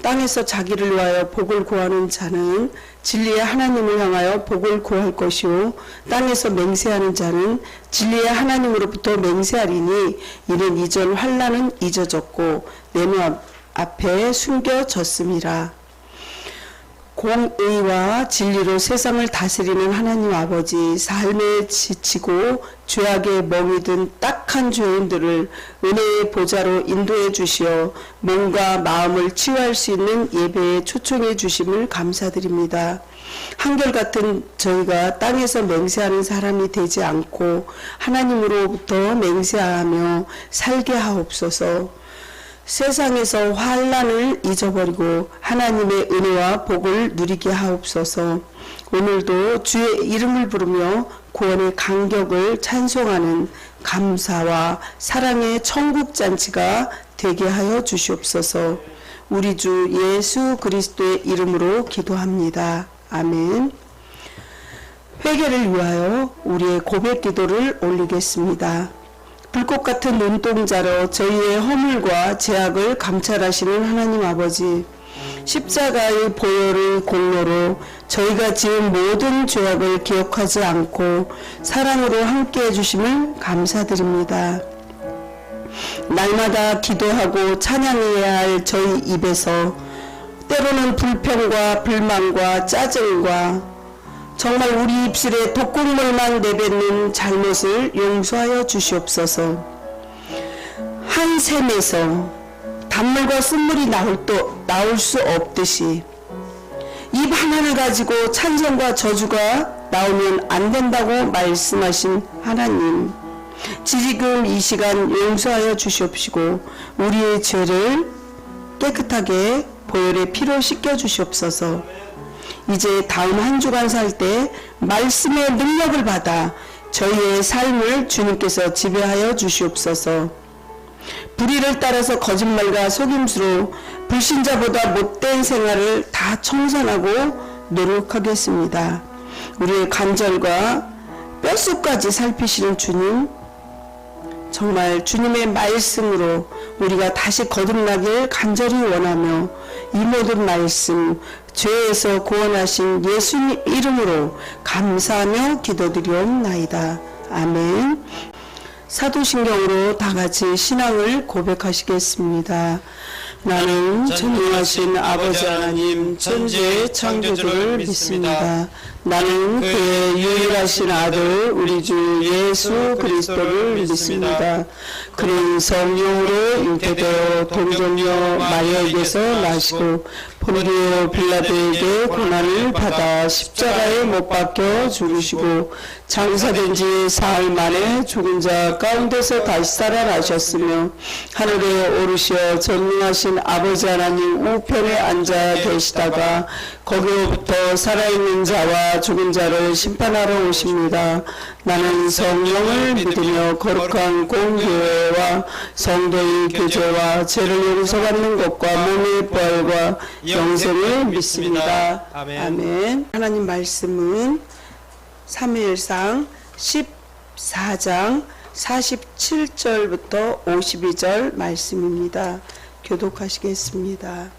땅에서 자기를 위하여 복을 구하는 자는 진리의 하나님을 향하여 복을 구할 것이요 땅에서 맹세하는 자는 진리의 하나님으로부터 맹세하리니 이는 이전 환난은 잊어졌고 내 눈 앞에 숨겨졌음이라. 공의와 진리로 세상을 다스리는 하나님 아버지, 삶에 지치고 죄악에 멍이든 딱한 죄인들을 은혜의 보좌로 인도해 주시어 몸과 마음을 치유할 수 있는 예배에 초청해 주심을 감사드립니다. 한결같은 저희가 땅에서 맹세하는 사람이 되지 않고 하나님으로부터 맹세하며 살게 하옵소서. 세상에서 환난을 잊어버리고 하나님의 은혜와 복을 누리게 하옵소서. 오늘도 주의 이름을 부르며 구원의 감격을 찬송하는 감사와 사랑의 천국잔치가 되게 하여 주시옵소서. 우리 주 예수 그리스도의 이름으로 기도합니다. 아멘. 회개를 위하여 우리의 고백 기도를 올리겠습니다. 불꽃 같은 눈동자로 저희의 허물과 죄악을 감찰하시는 하나님 아버지, 십자가의 보혈의 공로로 저희가 지은 모든 죄악을 기억하지 않고 사랑으로 함께 해주심을 감사드립니다. 날마다 기도하고 찬양해야 할 저희 입에서 때로는 불평과 불만과 짜증과 정말 우리 입술에 독국물만 내뱉는 잘못을 용서하여 주시옵소서. 한 샘에서 단물과 쓴물이 나올 수 없듯이 입 하나를 가지고 찬송과 저주가 나오면 안 된다고 말씀하신 하나님, 지금 이 시간 용서하여 주시옵시고 우리의 죄를 깨끗하게 보혈의 피로 씻겨 주시옵소서. 이제 다음 한 주간 살 때 말씀의 능력을 받아 저희의 삶을 주님께서 지배하여 주시옵소서. 불의를 따라서 거짓말과 속임수로 불신자보다 못된 생활을 다 청산하고 노력하겠습니다. 우리의 간절과 뼛속까지 살피시는 주님, 정말 주님의 말씀으로 우리가 다시 거듭나길 간절히 원하며 이 모든 말씀 죄에서 구원하신 예수님 이름으로 감사하며 기도드리옵나이다. 아멘. 사도신경으로 다같이 신앙을 고백하시겠습니다. 나는 전능하신 아버지 하나님 천지의 창조주를 믿습니다. 나는 그의 유일하신 아들 우리 주 예수 그리스도를 믿습니다. 그는 성령으로 잉태되어 동정녀 마리아에게서 나시고 본디오 빌라도에게 고난을 받아 십자가에 못 박혀 죽으시고 장사된 지 사흘 만에 죽은 자 가운데서 다시 살아나셨으며 하늘에 오르시어 전능하신 아버지 하나님 우편에 앉아 계시다가 거기로부터 살아있는 자와 죽은 자를 심판하러 오십니다. 나는 성령을 믿으며 거룩한 공교회와 성도의 교제와 죄를 용서받는 것과 몸의 부활과 영생을 믿습니다. 아멘. 하나님 말씀은 사무엘상 14장 47절부터 52절 말씀입니다. 교독하시겠습니다.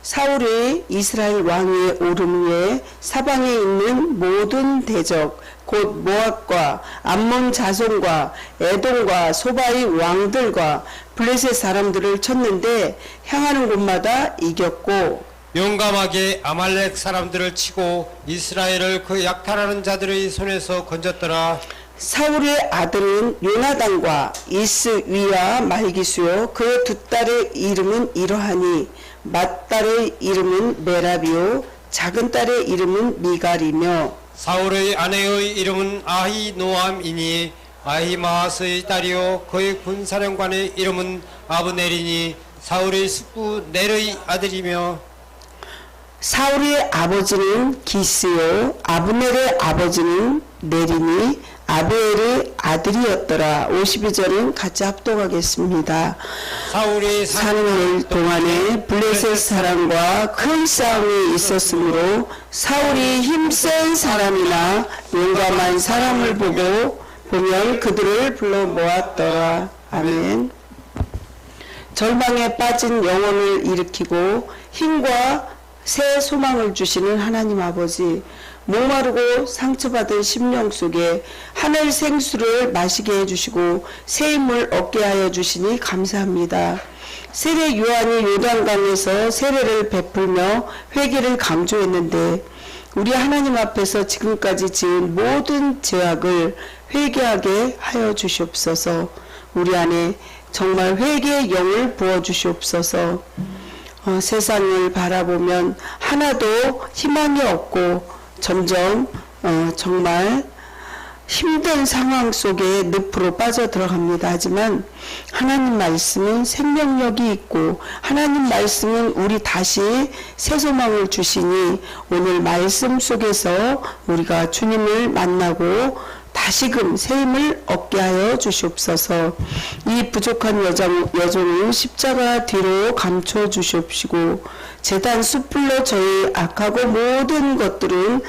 사울이 이스라엘 왕위에 오른 후에 사방에 있는 모든 대적 곧 모압과 암몬 자손과 에돔과 소바의 왕들과 블레셋 사람들을 쳤는데 향하는 곳마다 이겼고 용감하게 아말렉 사람들을 치고 이스라엘을 그 약탈하는 자들의 손에서 건졌더라. 사울의 아들은 요나단과 이스위와 말기수요 그 두 딸의 이름은 이러하니 맏딸의 이름은 메라비요 작은 딸의 이름은 미갈이며 사울의 아내의 이름은 아히노암이니 아히마아스의 딸이요 그의 군사령관의 이름은 아브넬이니 사울의 숙부 넬의 아들이며 사울의 아버지는 기스요 아브넬의 아버지는 넬이니 아벨의 아들이었더라. 52절은 같이 합독하겠습니다. 사울이 사는 일 동안에 블레셋 사람과 큰 싸움이 있었으므로 사울이 힘센 사람이나 용감한 사람을 보면 그들을 불러 모았더라. 아멘. 절망에 빠진 영혼을 일으키고 힘과 새 소망을 주시는 하나님 아버지, 목마르고 상처받은 심령 속에 하늘 생수를 마시게 해주시고 새 힘을 얻게 하여 주시니 감사합니다. 세례 요한이 요단강에서 세례를 베풀며 회개를 강조했는데 우리 하나님 앞에서 지금까지 지은 모든 죄악을 회개하게 하여 주시옵소서. 우리 안에 정말 회개의 영을 부어주시옵소서. 세상을 바라보면 하나도 희망이 없고 점점 정말 힘든 상황 속에 늪으로 빠져들어갑니다. 하지만 하나님 말씀은 생명력이 있고 하나님 말씀은 우리 다시 새 소망을 주시니 오늘 말씀 속에서 우리가 주님을 만나고 다시금 새 힘을 얻게 하여 주시옵소서. 이 부족한 여정을 십자가 뒤로 감춰 주시옵시고 제단 숯불로 저희 악하고 모든 것들은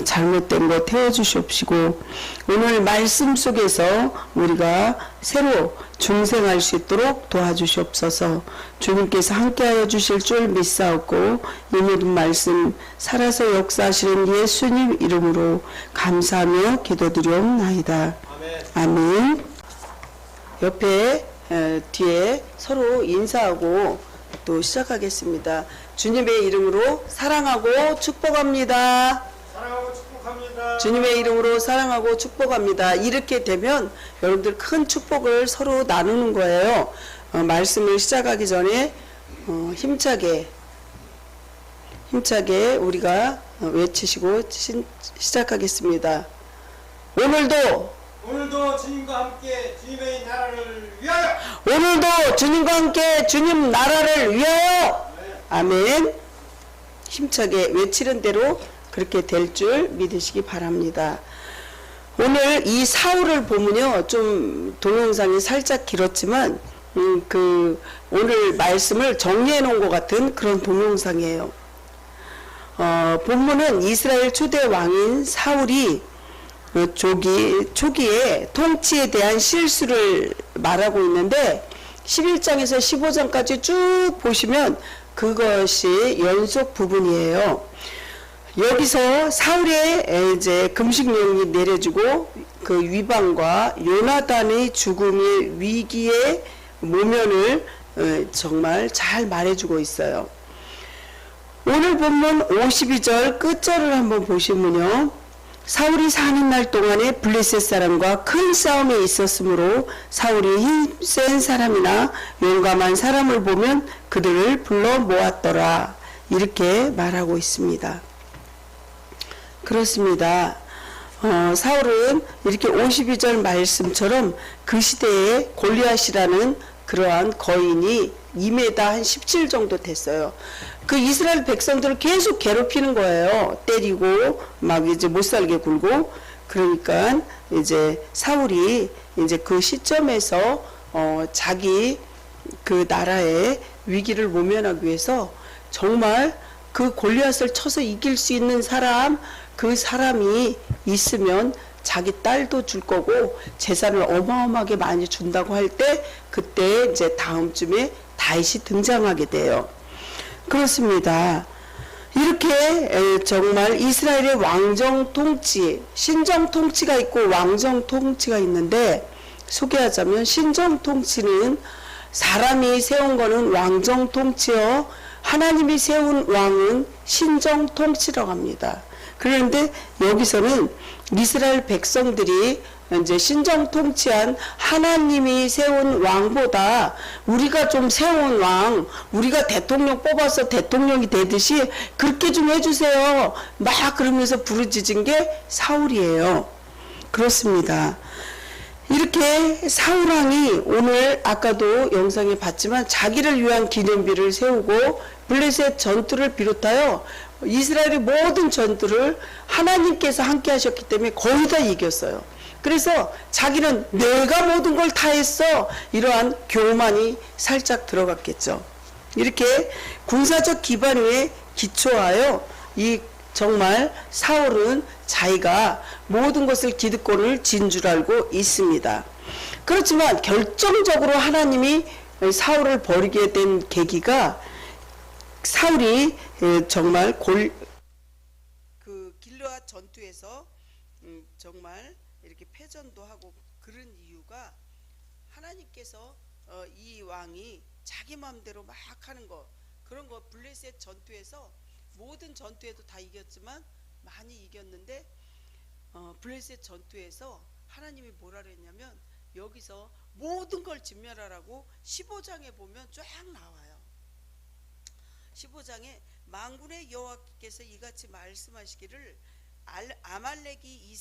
잘못된 것 태워주시옵시고 오늘 말씀 속에서 우리가 새로 중생할 수 있도록 도와주시옵소서. 주님께서 함께하여 주실 줄 믿사옵고 이 모든 말씀 살아서 역사하시는 예수님 이름으로 감사하며 기도드리옵나이다. 아멘. 옆에 뒤에 서로 인사하고 또 시작하겠습니다. 주님의 이름으로 사랑하고 축복합니다. 사랑하고 축복합니다. 주님의 이름으로 사랑하고 축복합니다. 이렇게 되면 여러분들 큰 축복을 서로 나누는 거예요. 말씀을 시작하기 전에 힘차게 우리가 외치시고 시작하겠습니다. 오늘도 주님과 함께 주님의 나라를 위하여. 오늘도 주님과 함께 주님 나라를 위하여. 아멘. 힘차게 외치는 대로 그렇게 될 줄 믿으시기 바랍니다. 오늘 이 사울을 보면요, 좀 동영상이 살짝 길었지만 오늘 말씀을 정리해 놓은 것 같은 그런 동영상이에요. 본문은 이스라엘 초대 왕인 사울이 초기에 통치에 대한 실수를 말하고 있는데 11장에서 15장까지 쭉 보시면 그것이 연속 부분이에요. 여기서 사울의 이제 금식령이 내려지고 그 위방과 요나단의 죽음의 위기의 모면을 정말 잘 말해주고 있어요. 오늘 본문 52절 끝절을 한번 보시면요. 사울이 사는 날 동안에 블레셋 사람과 큰 싸움에 있었으므로 사울이 힘센 사람이나 용감한 사람을 보면 그들을 불러 모았더라. 이렇게 말하고 있습니다. 그렇습니다. 사울은 이렇게 52절 말씀처럼 그 시대에 골리앗이라는 그러한 거인이 2m 한 17 정도 됐어요. 그 이스라엘 백성들을 계속 괴롭히는 거예요. 때리고 막 이제 못살게 굴고. 그러니까 이제 사울이 이제 그 시점에서 자기 그 나라의 위기를 모면하기 위해서 정말 그 골리앗을 쳐서 이길 수 있는 사람, 그 사람이 있으면 자기 딸도 줄 거고 재산을 어마어마하게 많이 준다고 할 때 그때 이제 다음 쯤에 다윗이 등장하게 돼요. 그렇습니다. 이렇게 정말 이스라엘의 왕정 통치, 신정 통치가 있고 왕정 통치가 있는데 소개하자면 신정 통치는 사람이 세운 거는 왕정 통치요. 하나님이 세운 왕은 신정 통치라고 합니다. 그런데 여기서는 이스라엘 백성들이 이제 신정 통치한 하나님이 세운 왕보다 우리가 좀 세운 왕, 우리가 대통령 뽑아서 대통령이 되듯이 그렇게 좀 해주세요. 막 그러면서 부르짖은 게 사울이에요. 그렇습니다. 이렇게 사울왕이 오늘 아까도 영상에 봤지만 자기를 위한 기념비를 세우고 블레셋 전투를 비롯하여 이스라엘의 모든 전투를 하나님께서 함께 하셨기 때문에 거의 다 이겼어요. 그래서 자기는 내가 모든 걸 다 했어. 이러한 교만이 살짝 들어갔겠죠. 이렇게 군사적 기반 위에 기초하여 이 정말 사울은 자기가 모든 것을 기득권을 진 줄 알고 있습니다. 그렇지만 결정적으로 하나님이 사울을 버리게 된 계기가 사울이 정말 그 길르앗 전투에서 정말 이렇게 패전도 하고 그런 이유가 하나님께서 이 왕이 자기 마음대로 막 하는 거 그런 거 블레셋 전투에서 모든 전투에도 다 이겼지만 많이 이겼는데 블레셋 전투에서 하나님이 뭐라 그랬냐면 여기서 모든 걸 진멸하라고 15장에 보면 쫙 나와요. 15장에 만군의 여호와께서 이같이 말씀하시기를 아말렉이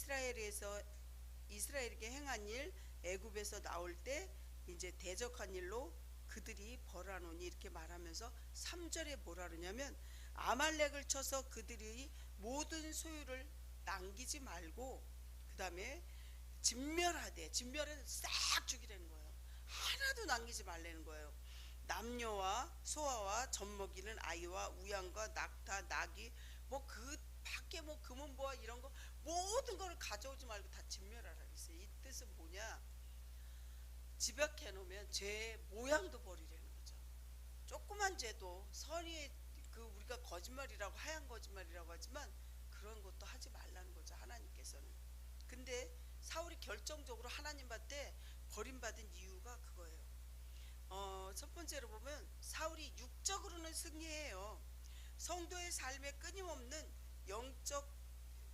이스라엘에게 행한 일 애굽에서 나올 때 이제 대적한 일로 그들이 벌하노니 이렇게 말하면서 3절에 뭐라 그러냐면 아말렉을 쳐서 그들이 모든 소유를 남기지 말고 그 다음에 진멸해서 싹 죽이라는 거예요. 하나도 남기지 말라는 거예요. 남녀와 소아와 젖먹이는 아이와 우양과 낙타 나귀 뭐 그 밖에 뭐 금은보화 이런 거 모든 걸 가져오지 말고 다 진멸하라 그랬어요. 이 뜻은 뭐냐? 집약해 놓으면 죄 모양도 버리라는 거죠. 조그만 죄도 선의 그 우리가 거짓말이라고 하얀 거짓말이라고 하지만 그런 것도 하지 말라는 거죠. 하나님께서는. 근데 사울이 결정적으로 하나님한테 버림받은 이유가 그거예요. 첫 번째로 보면 사울이 육적으로는 승리해요. 성도의 삶에 끊임없는 영적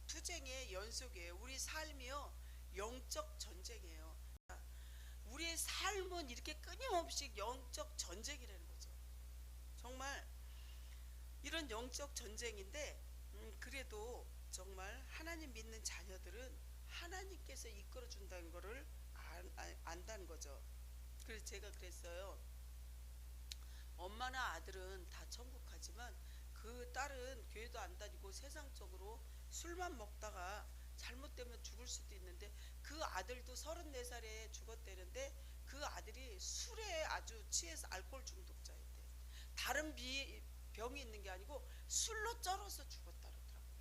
투쟁의 연속이에요. 우리 삶이요 영적 전쟁이에요. 우리의 삶은 이렇게 끊임없이 영적 전쟁이라는 거죠. 정말 이런 영적 전쟁인데 그래도 정말 하나님 믿는 자녀들은 하나님께서 이끌어 준다는 거를 안다는 거죠. 그래서 제가 그랬어요. 엄마나 아들은 다 천국 가지만 그 딸은 교회도 안 다니고 세상적으로 술만 먹다가 잘못되면 죽을 수도 있는데 그 아들도 34살에 죽었대는데 그 아들이 술에 아주 취해서 알코올 중독자였대. 다른 병이 있는 게 아니고 술로 쩔어서 죽었다 그러더라고요.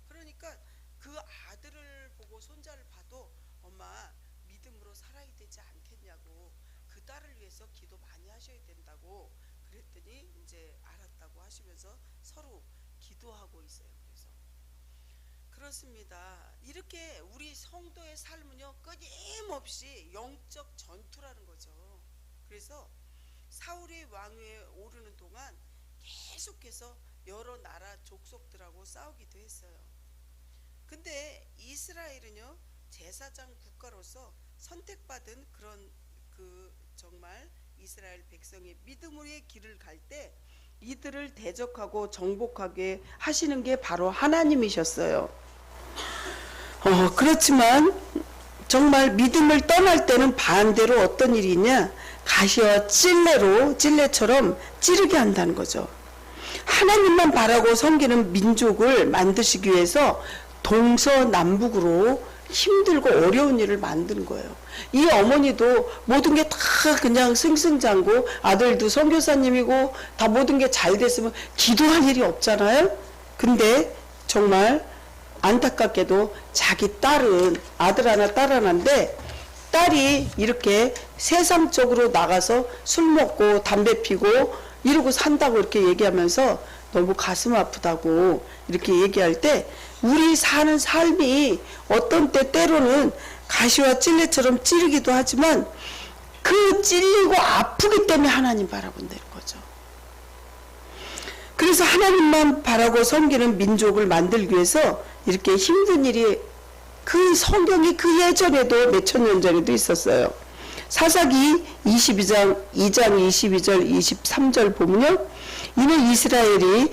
그러니까 그 아들을 보고 손자를 봐도 엄마 믿음으로 살아야 되지 않겠냐고 그 딸을 위해서 기도 많이 하셔야 된다고 그랬더니 이제 알았다고 하시면서 서로 기도하고 있어요. 그래서 그렇습니다. 이렇게 우리 성도의 삶은요 끊임없이 영적 전투라는 거죠. 그래서 사울이 왕위에 오르는 동안 계속해서 여러 나라 족속들하고 싸우기도 했어요. 근데 이스라엘은요 제사장 국가로서 선택받은 그런 그 정말 이스라엘 백성이 믿음의 길을 갈 때 이들을 대적하고 정복하게 하시는 게 바로 하나님이셨어요. 그렇지만 정말 믿음을 떠날 때는 반대로 어떤 일이 있냐? 가시와 찔레처럼 찌르게 한다는 거죠. 하나님만 바라고 섬기는 민족을 만드시기 위해서 동서남북으로 힘들고 어려운 일을 만드는 거예요. 이 어머니도 모든 게 다 그냥 승승장구 아들도 선교사님이고 다 모든 게 잘 됐으면 기도할 일이 없잖아요. 근데 정말 안타깝게도 자기 딸은 아들 하나 딸 하나인데 딸이 이렇게 세상적으로 나가서 술 먹고 담배 피고 이러고 산다고 이렇게 얘기하면서 너무 가슴 아프다고 이렇게 얘기할 때 우리 사는 삶이 어떤 때 때로는 가시와 찔레처럼 찌르기도 하지만 그 찔리고 아프기 때문에 하나님 바라본다는 거죠. 그래서 하나님만 바라고 섬기는 민족을 만들기 위해서 이렇게 힘든 일이 그 성경이 그 예전에도 몇천 년 전에도 있었어요. 사사기 22장 22절 23절 보면요. 이는 이스라엘이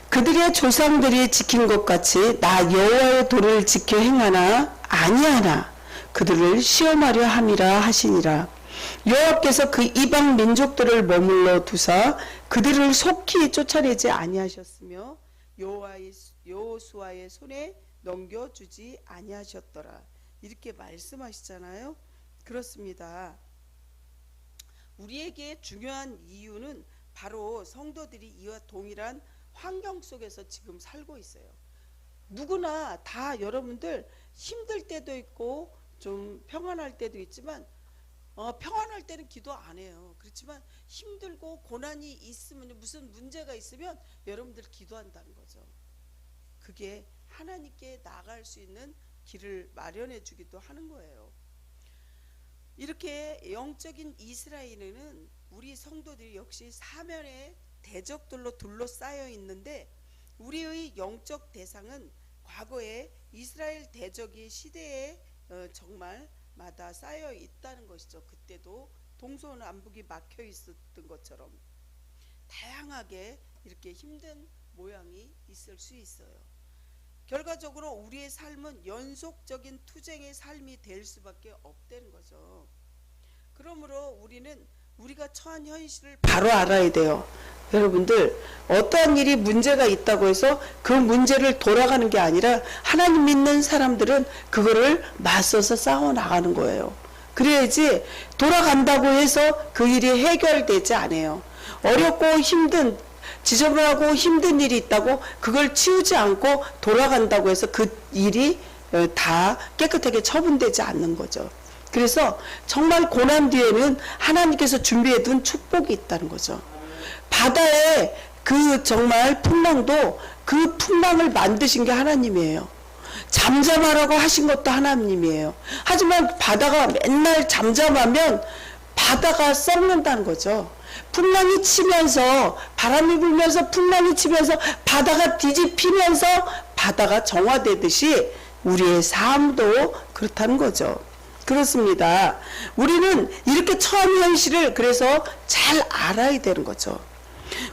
그들의 조상들이 지킨 것 같이 나 여호와의 도를 지켜 행하나 아니하나 그들을 시험하려 함이라 하시니라. 여호와께서 그 이방 민족들을 머물러 두사 그들을 속히 쫓아내지 아니하셨으며 여호수아의 손에 넘겨주지 아니하셨더라. 이렇게 말씀하시잖아요. 그렇습니다. 우리에게 중요한 이유는 바로 성도들이 이와 동일한 환경 속에서 지금 살고 있어요. 누구나 다 여러분들 힘들 때도 있고 좀 평안할 때도 있지만 평안할 때는 기도 안 해요. 그렇지만 힘들고 고난이 있으면, 무슨 문제가 있으면 여러분들 기도한다는 거죠. 그게 하나님께 나아갈 수 있는 길을 마련해 주기도 하는 거예요. 이렇게 영적인 이스라엘에는 우리 성도들이 역시 사면의 대적들로 둘러싸여 있는데, 우리의 영적 대상은 과거에 이스라엘 대적이 시대에 정말 마다 쌓여 있다는 것이죠. 그때도 동서남북이 막혀 있었던 것처럼 다양하게 이렇게 힘든 모양이 있을 수 있어요. 결과적으로 우리의 삶은 연속적인 투쟁의 삶이 될 수밖에 없다는 거죠. 그러므로 우리는 우리가 처한 현실을 바로 알아야 돼요. 여러분들, 어떠한 일이 문제가 있다고 해서 그 문제를 돌아가는 게 아니라, 하나님 믿는 사람들은 그거를 맞서서 싸워 나가는 거예요. 그래야지 돌아간다고 해서 그 일이 해결되지 않아요. 어렵고 힘든, 지저분하고 힘든 일이 있다고 그걸 치우지 않고 돌아간다고 해서 그 일이 다 깨끗하게 처분되지 않는 거죠. 그래서 정말 고난 뒤에는 하나님께서 준비해 둔 축복이 있다는 거죠. 바다에 그 정말 풍랑도, 그 풍랑을 만드신 게 하나님이에요. 잠잠하라고 하신 것도 하나님이에요. 하지만 바다가 맨날 잠잠하면 바다가 썩는다는 거죠. 풍랑이 치면서, 바람이 불면서 풍랑이 치면서 바다가 뒤집히면서 바다가 정화되듯이 우리의 삶도 그렇다는 거죠. 그렇습니다. 우리는 이렇게 처한 현실을 그래서 잘 알아야 되는 거죠.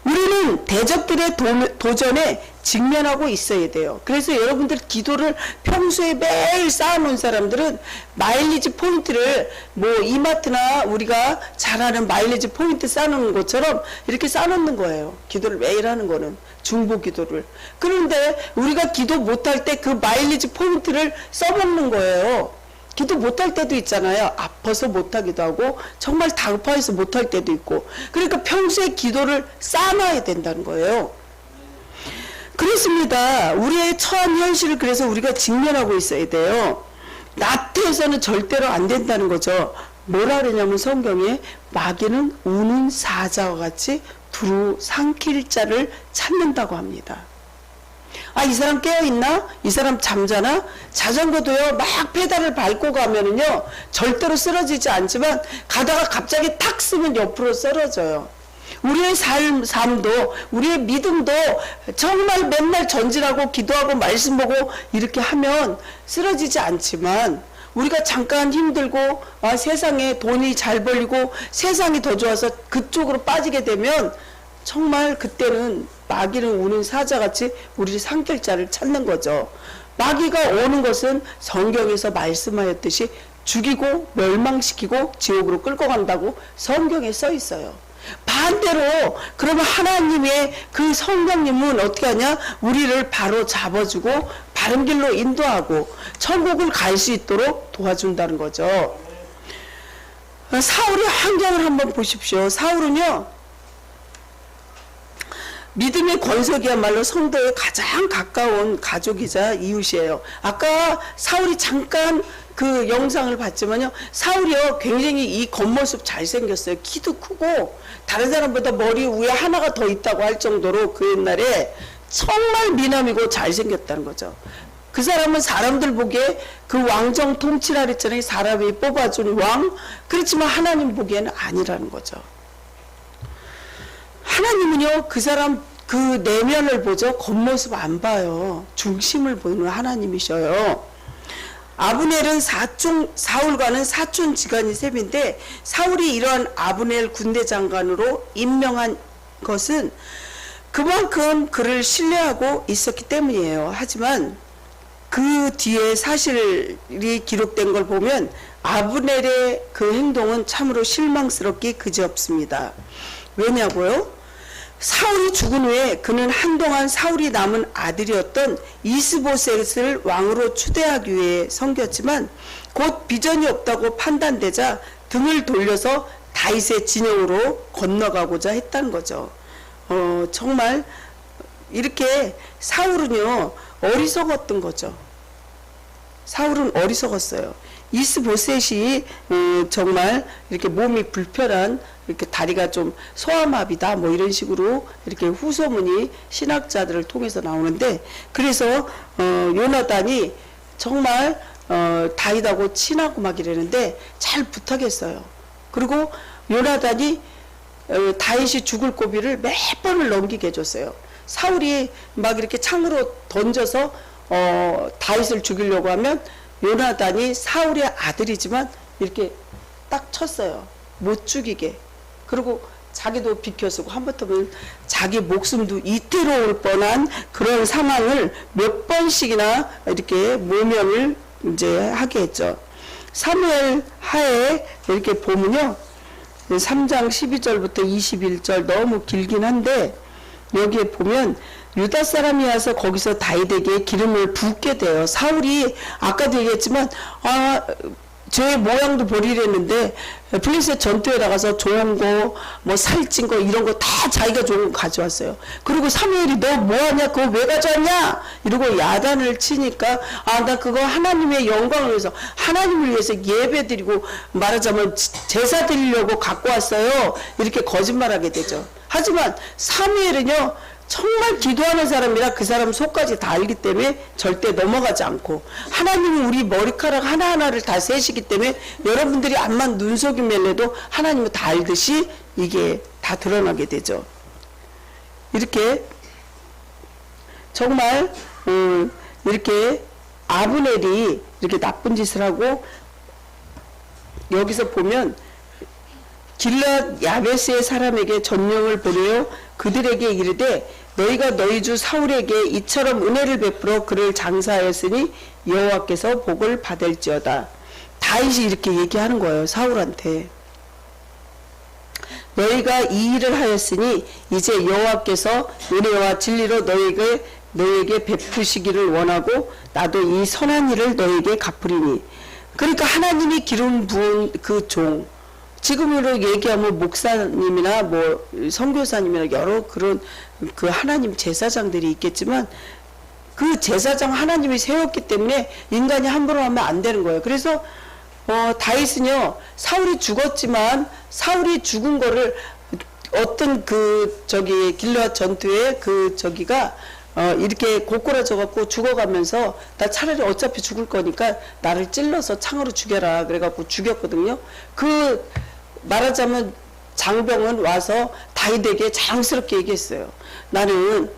우리는 대적들의 도전에 직면하고 있어야 돼요. 그래서 여러분들 기도를 평소에 매일 쌓아놓은 사람들은 마일리지 포인트를, 뭐 이마트나 우리가 잘 아는 마일리지 포인트 쌓아놓는 것처럼 이렇게 쌓아놓는 거예요. 기도를 매일 하는 거는, 중보 기도를. 그런데 우리가 기도 못할 때 그 마일리지 포인트를 써먹는 거예요. 기도 못할 때도 있잖아요. 아파서 못하기도 하고 정말 다급해서 못할 때도 있고. 그러니까 평소에 기도를 쌓아놔야 된다는 거예요. 그렇습니다. 우리의 처한 현실을 그래서 우리가 직면하고 있어야 돼요. 나태해서는 절대로 안 된다는 거죠. 뭐라 그러냐면 성경에 마귀는 우는 사자와 같이 두루 삼킬 자를 찾는다고 합니다. 아, 이 사람 깨어있나? 이 사람 잠자나? 자전거도요, 막 페달을 밟고 가면은요, 절대로 쓰러지지 않지만, 가다가 갑자기 탁 쓰면 옆으로 쓰러져요. 우리의 삶도, 우리의 믿음도 정말 맨날 전진하고 기도하고 말씀 보고 이렇게 하면 쓰러지지 않지만, 우리가 잠깐 힘들고, 세상에 돈이 잘 벌리고, 세상이 더 좋아서 그쪽으로 빠지게 되면, 정말 그때는 마귀는 우는 사자같이 우리를 삼킬 자를 찾는 거죠. 마귀가 오는 것은 성경에서 말씀하였듯이 죽이고 멸망시키고 지옥으로 끌고 간다고 성경에 써 있어요. 반대로 그러면 하나님의 그 성령님은 어떻게 하냐? 우리를 바로 잡아주고 바른 길로 인도하고 천국을 갈 수 있도록 도와준다는 거죠. 사울의 환경을 한번 보십시오. 사울은요, 믿음의 권석이야말로 성도의 가장 가까운 가족이자 이웃이에요. 아까 사울이 잠깐 그 영상을 봤지만요, 사울이요 굉장히 이 겉모습 잘생겼어요. 키도 크고 다른 사람보다 머리 위에 하나가 더 있다고 할 정도로 그 옛날에 정말 미남이고 잘생겼다는 거죠. 그 사람은 사람들 보기에 그 왕정 통치라 그랬잖아요. 사람이 뽑아준 왕. 그렇지만 하나님 보기에는 아니라는 거죠. 하나님은요, 그 사람 그 내면을 보죠. 겉모습 안 봐요. 중심을 보는 하나님이셔요. 아브넬은 사울과는 사촌 지간이 셈인데, 사울이 이러한 아브넬 군대 장관으로 임명한 것은 그만큼 그를 신뢰하고 있었기 때문이에요. 하지만 그 뒤에 사실이 기록된 걸 보면 아브넬의 그 행동은 참으로 실망스럽기 그지없습니다. 왜냐고요? 사울이 죽은 후에 그는 한동안 사울이 남은 아들이었던 이스보셋을 왕으로 추대하기 위해 섬겼지만, 곧 비전이 없다고 판단되자 등을 돌려서 다윗의 진영으로 건너가고자 했다는 거죠. 정말 이렇게 사울은요 어리석었던 거죠. 사울은 어리석었어요. 이스보셋이 정말 이렇게 몸이 불편한, 이렇게 다리가 좀 소아마비다 뭐 이런 식으로 이렇게 후소문이 신학자들을 통해서 나오는데, 그래서 요나단이 정말 다윗하고 친하고 막 이러는데 잘 부탁했어요. 그리고 요나단이 다윗이 죽을 고비를 몇 번을 넘기게 해줬어요. 사울이 막 이렇게 창으로 던져서 다윗을 죽이려고 하면 요나단이 사울의 아들이지만 이렇게 딱 쳤어요. 못 죽이게. 그리고 자기도 비켜서고 한번더면 자기 목숨도 이태로울 뻔한 그런 상황을 몇 번씩이나 이렇게 모면을 이제 하게 했죠. 사무엘 하에 이렇게 보면요, 3장 12절부터 21절 너무 길긴 한데, 여기에 보면 유다 사람이 와서 거기서 다윗에게 기름을 붓게 돼요. 사울이 아까도 얘기했지만 제 모양도 버리려는데 블레셋 전투에 나가서 좋은 거, 뭐 살찐 거 이런 거 다 자기가 좋은 거 가져왔어요. 그리고 사무엘이 너 뭐하냐, 그거 왜 가져왔냐 이러고 야단을 치니까 나 그거 하나님의 영광을 위해서, 하나님을 위해서 예배드리고 말하자면 제사 드리려고 갖고 왔어요, 이렇게 거짓말하게 되죠. 하지만 사무엘은요 정말 기도하는 사람이라 그 사람 속까지 다 알기 때문에 절대 넘어가지 않고, 하나님은 우리 머리카락 하나하나를 다 세시기 때문에 여러분들이 암만 눈속임을 해도 하나님은 다 알듯이 이게 다 드러나게 되죠. 이렇게 정말 이렇게 아브넬이 이렇게 나쁜 짓을 하고, 여기서 보면 길랏 야베스의 사람에게 전령을 보내어 그들에게 이르되 너희가 너희 주 사울에게 이처럼 은혜를 베풀어 그를 장사하였으니 여호와께서 복을 받을지어다. 다윗이 이렇게 얘기하는 거예요, 사울한테. 너희가 이 일을 하였으니 이제 여호와께서 은혜와 진리로 너희에게 베푸시기를 원하고 나도 이 선한 일을 너희에게 갚으리니. 그러니까 하나님이 기름 부은 그 종, 지금으로 얘기하면 목사님이나 뭐 선교사님이나 여러 그런 그 하나님 제사장들이 있겠지만, 그 제사장 하나님이 세웠기 때문에 인간이 함부로 하면 안 되는 거예요. 그래서 다윗은요, 사울이 죽었지만 사울이 죽은 거를 어떤 길앗 전투에 저기가 이렇게 고꾸라져 갖고 죽어가면서 나 차라리 어차피 죽을 거니까 나를 찔러서 창으로 죽여라 그래갖고 죽였거든요. 말하자면 장병은 와서 다윗에게 자랑스럽게 얘기했어요. 나는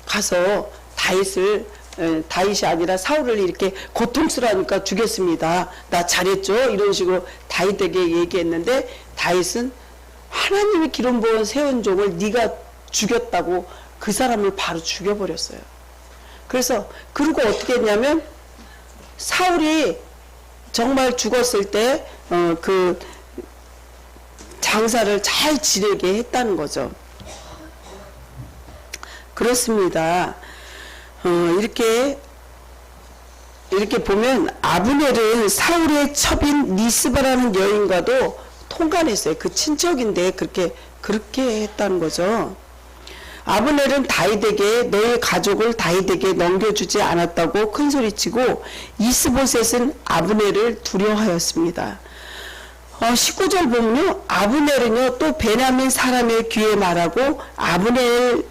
가서 다윗이 아니라 사울을 이렇게 고통스러우니까 죽였습니다. 나 잘했죠? 이런 식으로 다윗에게 얘기했는데, 다윗은 하나님의 기름 부은 세운 종을 네가 죽였다고 그 사람을 바로 죽여버렸어요. 그래서 그리고 어떻게 했냐면, 사울이 정말 죽었을 때 그 장사를 잘 지내게 했다는 거죠. 그렇습니다. 이렇게 보면 아브넬은 사울의 첩인 니스바라는 여인과도 통간했어요. 그 친척인데 그렇게 했다는 거죠. 아브넬은 다윗에게 너의 가족을 다윗에게 넘겨주지 않았다고 큰소리치고, 이스보셋은 아브넬을 두려워하였습니다. 19절 보면요, 아브넬은요 또 베냐민 사람의 귀에 말하고, 아브넬이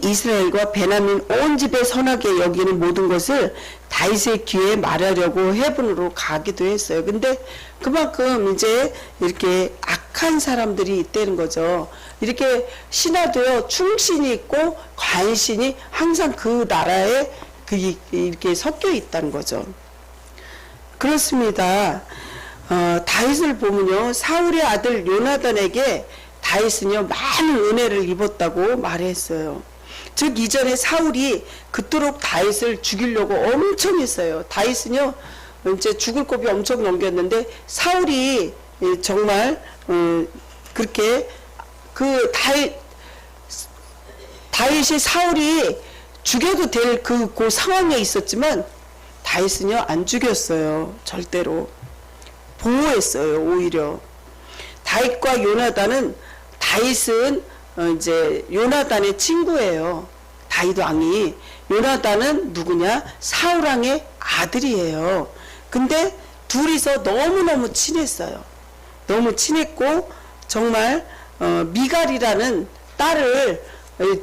이스라엘과 베냐민 온 집에 선하게 여기는 모든 것을 다윗의 귀에 말하려고 헤브론으로 가기도 했어요. 근데 그만큼 이제 이렇게 악한 사람들이 있다는 거죠. 이렇게 신하도요 충신이 있고 관신이 항상 그 나라에 이렇게 섞여 있다는 거죠. 그렇습니다. 다윗을 보면요, 사울의 아들 요나단에게 다윗은요 많은 은혜를 입었다고 말했어요. 즉 이전에 사울이 그토록 다윗을 죽이려고 엄청 했어요. 다윗은요 이제 죽을 고비 엄청 넘겼는데, 사울이 정말 그렇게 다윗이 사울이 죽여도 될 그 상황에 있었지만 다윗은요 안 죽였어요. 절대로 보호했어요. 오히려 다윗과 요나단은, 다윗은 이제 요나단의 친구예요. 다윗 왕이. 요나단은 누구냐? 사울 왕의 아들이에요. 근데 둘이서 너무너무 친했어요. 너무 친했고 정말 미갈이라는 딸을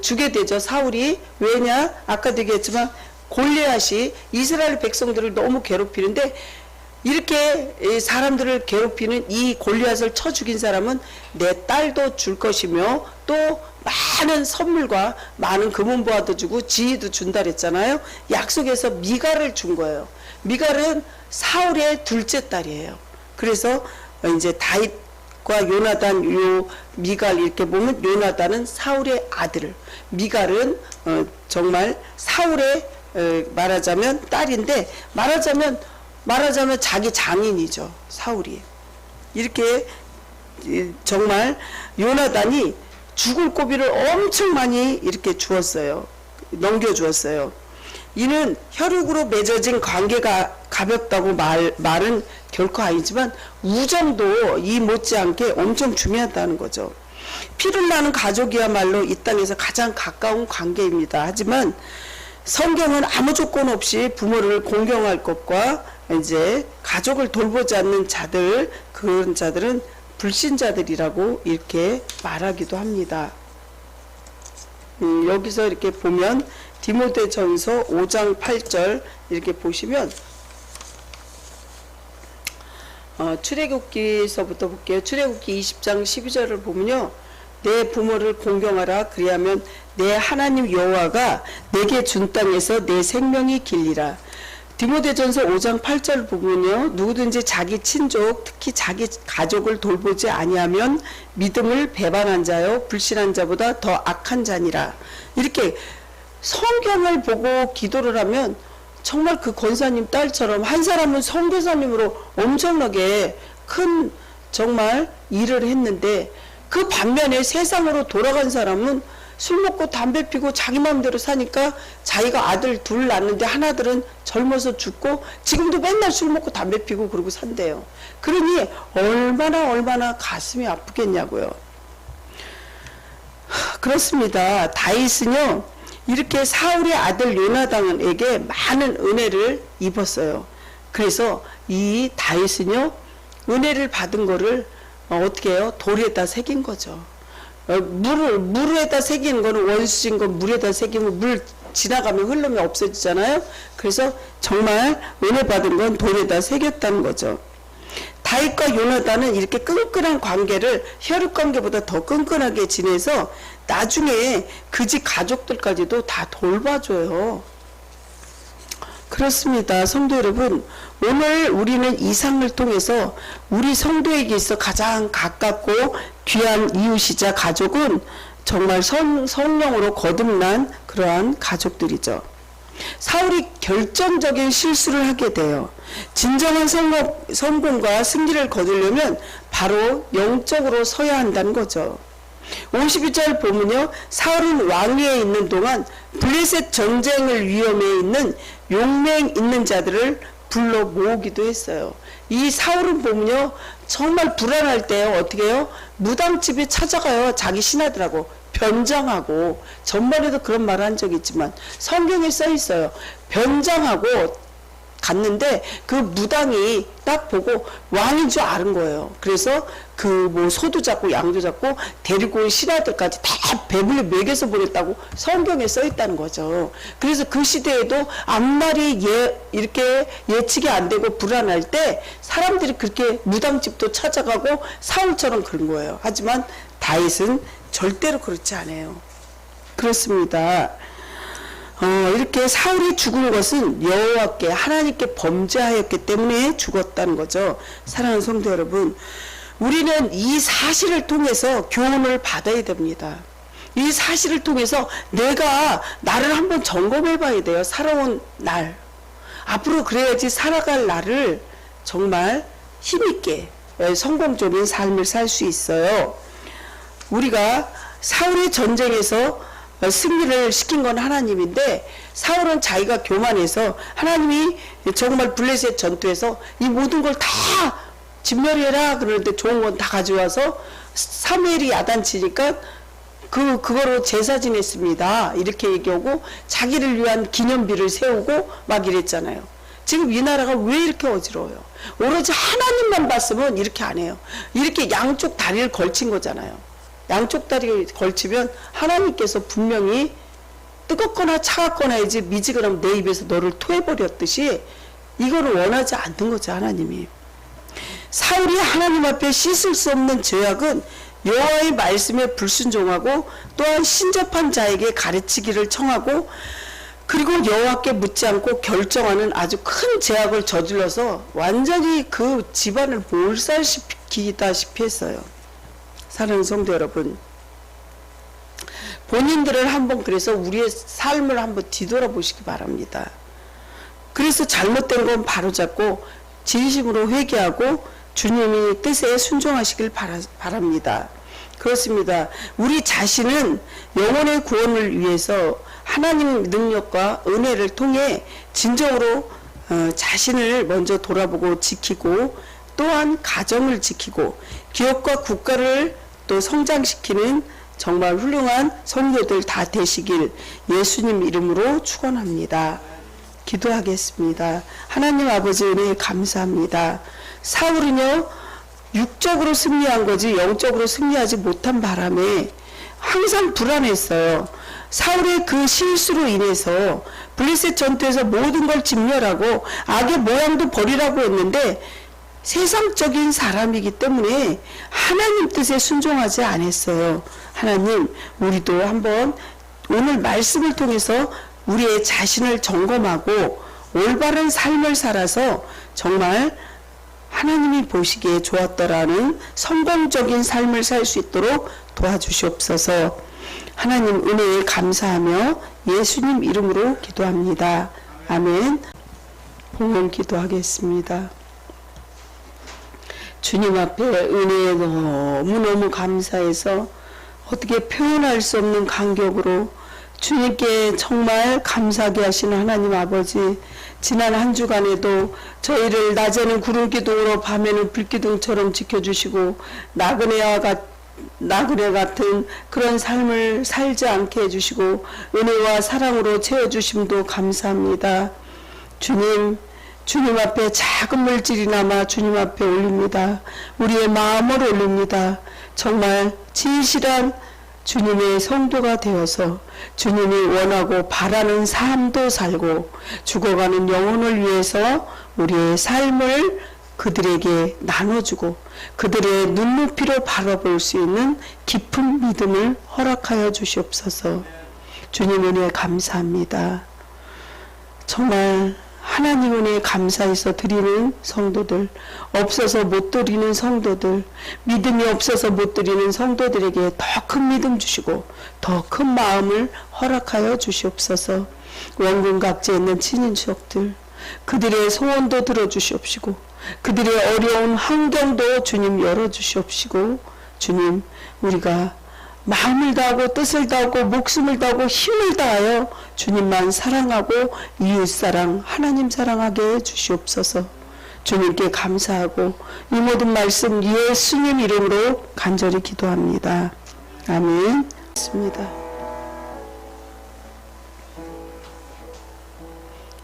주게 되죠. 사울이. 왜냐? 아까도 얘기했지만 골리앗이 이스라엘 백성들을 너무 괴롭히는데 이렇게 사람들을 괴롭히는 이 골리앗을 쳐 죽인 사람은 내 딸도 줄 것이며 또 많은 선물과 많은 금은보화도 주고 지위도 준다 그랬잖아요. 약속해서 미갈을 준 거예요. 미갈은 사울의 둘째 딸이에요. 그래서 이제 다윗과 요나단, 요 미갈 이렇게 보면 요나단은 사울의 아들, 미갈은 정말 사울의 말하자면 딸인데 말하자면 자기 장인이죠. 사울이. 이렇게 정말 요나단이 죽을 고비를 엄청 많이 이렇게 주었어요. 넘겨주었어요. 이는 혈육으로 맺어진 관계가 가볍다고 말은 결코 아니지만 우정도 이 못지않게 엄청 중요하다는 거죠. 피를 나는 가족이야말로 이 땅에서 가장 가까운 관계입니다. 하지만 성경은 아무 조건 없이 부모를 공경할 것과 이제 가족을 돌보지 않는 자들, 그런 자들은 불신자들이라고 이렇게 말하기도 합니다. 여기서 이렇게 보면 디모데전서 5장 8절 이렇게 보시면 출애굽기서부터 볼게요. 출애굽기 20장 12절을 보면요. 내 부모를 공경하라. 그리하면 내 하나님 여호와가 내게 준 땅에서 내 생명이 길리라. 디모데전서 5장 8절 보면요. 누구든지 자기 친족 특히 자기 가족을 돌보지 아니하면 믿음을 배반한 자요 불신한 자보다 더 악한 자니라. 이렇게 성경을 보고 기도를 하면 정말 그 권사님 딸처럼 한 사람은 선교사님으로 엄청나게 큰 정말 일을 했는데 그 반면에 세상으로 돌아간 사람은 술 먹고 담배 피고 자기 마음대로 사니까 자기가 아들 둘 낳는데 하나들은 젊어서 죽고 지금도 맨날 술 먹고 담배 피고 그러고 산대요. 그러니 얼마나 가슴이 아프겠냐고요. 그렇습니다. 다윗은요 이렇게 사울의 아들 요나단에게 많은 은혜를 입었어요. 그래서 이 다윗은요 은혜를 받은 거를 어떻게 해요? 돌에다 새긴 거죠. 물에다 새기는 거는 원수인 건 물에다 새기면 물 지나가면 흐르면 없어지잖아요. 그래서 정말 은혜 받은 건 돌에다 새겼다는 거죠. 다윗과 요나단은 이렇게 끈끈한 관계를 혈육 관계보다 더 끈끈하게 지내서 나중에 그 집 가족들까지도 다 돌봐줘요. 그렇습니다. 성도 여러분, 오늘 우리는 이 상을 통해서 우리 성도에게 있어 가장 가깝고 귀한 이웃이자 가족은 정말 성령으로 거듭난 그러한 가족들이죠. 사울이 결정적인 실수를 하게 돼요. 진정한 성공과 승리를 거두려면 바로 영적으로 서야 한다는 거죠. 52절 보면요. 사울은 왕위에 있는 동안 블레셋 전쟁을 위험에 있는 용맹 있는 자들을 불러 모으기도 했어요. 이 사울은 보면요. 정말 불안할 때 어떻게 해요? 무당집에 찾아가요. 자기 신하들하고 변장하고 전번에도 그런 말 한 적 있지만 성경에 써 있어요. 변장하고 갔는데 그 무당이 딱 보고 왕인 줄 아는 거예요. 그래서 그 뭐 소도 잡고 양도 잡고 데리고 온 신하들까지 다 배불리 먹여서 보냈다고 성경에 써 있다는 거죠. 그래서 그 시대에도 앞날이 이렇게 예측이 안 되고 불안할 때 사람들이 그렇게 무당집도 찾아가고 사울처럼 그런 거예요. 하지만 다윗은 절대로 그렇지 않아요. 그렇습니다. 이렇게 사울이 죽은 것은 여호와께 하나님께 범죄하였기 때문에 죽었다는 거죠. 사랑하는 성도 여러분, 우리는 이 사실을 통해서 교훈을 받아야 됩니다. 이 사실을 통해서 내가 나를 한번 점검해 봐야 돼요. 살아온 날. 앞으로 그래야지 살아갈 날을 정말 힘있게 성공적인 삶을 살 수 있어요. 우리가 사울의 전쟁에서 승리를 시킨 건 하나님인데 사울은 자기가 교만해서 하나님이 정말 블레셋 전투에서 이 모든 걸 다 진멸해라 그러는데 좋은 건 다 가져와서 사무엘이 야단치니까 그거로 제사 지냈습니다. 이렇게 얘기하고 자기를 위한 기념비를 세우고 막 이랬잖아요. 지금 이 나라가 왜 이렇게 어지러워요? 오로지 하나님만 봤으면 이렇게 안 해요. 이렇게 양쪽 다리를 걸친 거잖아요. 양쪽 다리를 걸치면 하나님께서 분명히 뜨겁거나 차갑거나 이제 미지근하면 내 입에서 너를 토해버렸듯이 이거를 원하지 않는 거죠, 하나님이. 사울이 하나님 앞에 씻을 수 없는 죄악은 여호와의 말씀에 불순종하고 또한 신접한 자에게 가르치기를 청하고 그리고 여호와께 묻지 않고 결정하는 아주 큰 죄악을 저질러서 완전히 그 집안을 몰살시키다시피 했어요. 사랑하는 성도 여러분, 본인들을 한번 그래서 우리의 삶을 한번 뒤돌아보시기 바랍니다. 그래서 잘못된 건 바로잡고 진심으로 회개하고 주님의 뜻에 순종하시길 바랍니다. 그렇습니다. 우리 자신은 영혼의 구원을 위해서 하나님 능력과 은혜를 통해 진정으로 자신을 먼저 돌아보고 지키고 또한 가정을 지키고 기업과 국가를 또 성장시키는 정말 훌륭한 성도들 다 되시길 예수님 이름으로 축원합니다. 기도하겠습니다. 하나님 아버지 은혜 감사합니다. 사울은요 육적으로 승리한 거지 영적으로 승리하지 못한 바람에 항상 불안했어요. 사울의 그 실수로 인해서 블레셋 전투에서 모든 걸 진멸하고 악의 모양도 버리라고 했는데 세상적인 사람이기 때문에 하나님 뜻에 순종하지 않았어요. 하나님, 우리도 한번 오늘 말씀을 통해서 우리의 자신을 점검하고 올바른 삶을 살아서 정말 하나님이 보시기에 좋았더라는 성공적인 삶을 살 수 있도록 도와주시옵소서. 하나님 은혜에 감사하며 예수님 이름으로 기도합니다. 아멘. 봉헌 기도하겠습니다. 주님 앞에 은혜에 너무너무 감사해서 어떻게 표현할 수 없는 감격으로 주님께 정말 감사하게 하시는 하나님 아버지, 지난 한 주간에도 저희를 낮에는 구름기둥으로 밤에는 불기둥처럼 지켜주시고 나그네 같은 그런 삶을 살지 않게 해주시고 은혜와 사랑으로 채워주심도 감사합니다. 주님 앞에 작은 물질이나마 주님 앞에 올립니다. 우리의 마음을 올립니다. 정말 진실한 주님의 성도가 되어서 주님이 원하고 바라는 삶도 살고 죽어가는 영혼을 위해서 우리의 삶을 그들에게 나눠주고 그들의 눈높이로 바라볼 수 있는 깊은 믿음을 허락하여 주시옵소서. 주님 은혜 감사합니다. 정말 하나님 은혜에 감사해서 드리는 성도들, 없어서 못 드리는 성도들, 믿음이 없어서 못 드리는 성도들에게 더 큰 믿음 주시고 더 큰 마음을 허락하여 주시옵소서. 원군 각지에 있는 친인척들, 그들의 소원도 들어주시옵시고 그들의 어려운 환경도 주님 열어주시옵시고 주님, 우리가 마음을 다하고 뜻을 다하고 목숨을 다하고 힘을 다하여 주님만 사랑하고 이웃사랑 하나님 사랑하게 해주시옵소서. 주님께 감사하고 이 모든 말씀 예수님 이름으로 간절히 기도합니다. 아멘.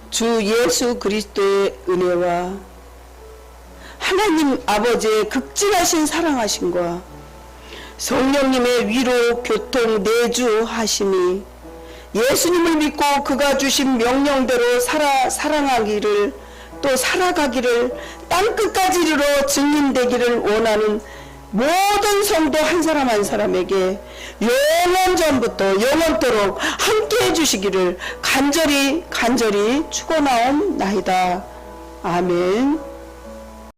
주 예수 그리스도의 은혜와 하나님 아버지의 극진하신 사랑하심과 성령님의 위로 교통 내주하심이 예수님을 믿고 그가 주신 명령대로 사랑하기를 또 살아가기를 땅끝까지 이르러 증인되기를 원하는 모든 성도 한 사람 한 사람에게 영원전부터 영원토록 함께 해주시기를 간절히 축원하옵나이다. 아멘.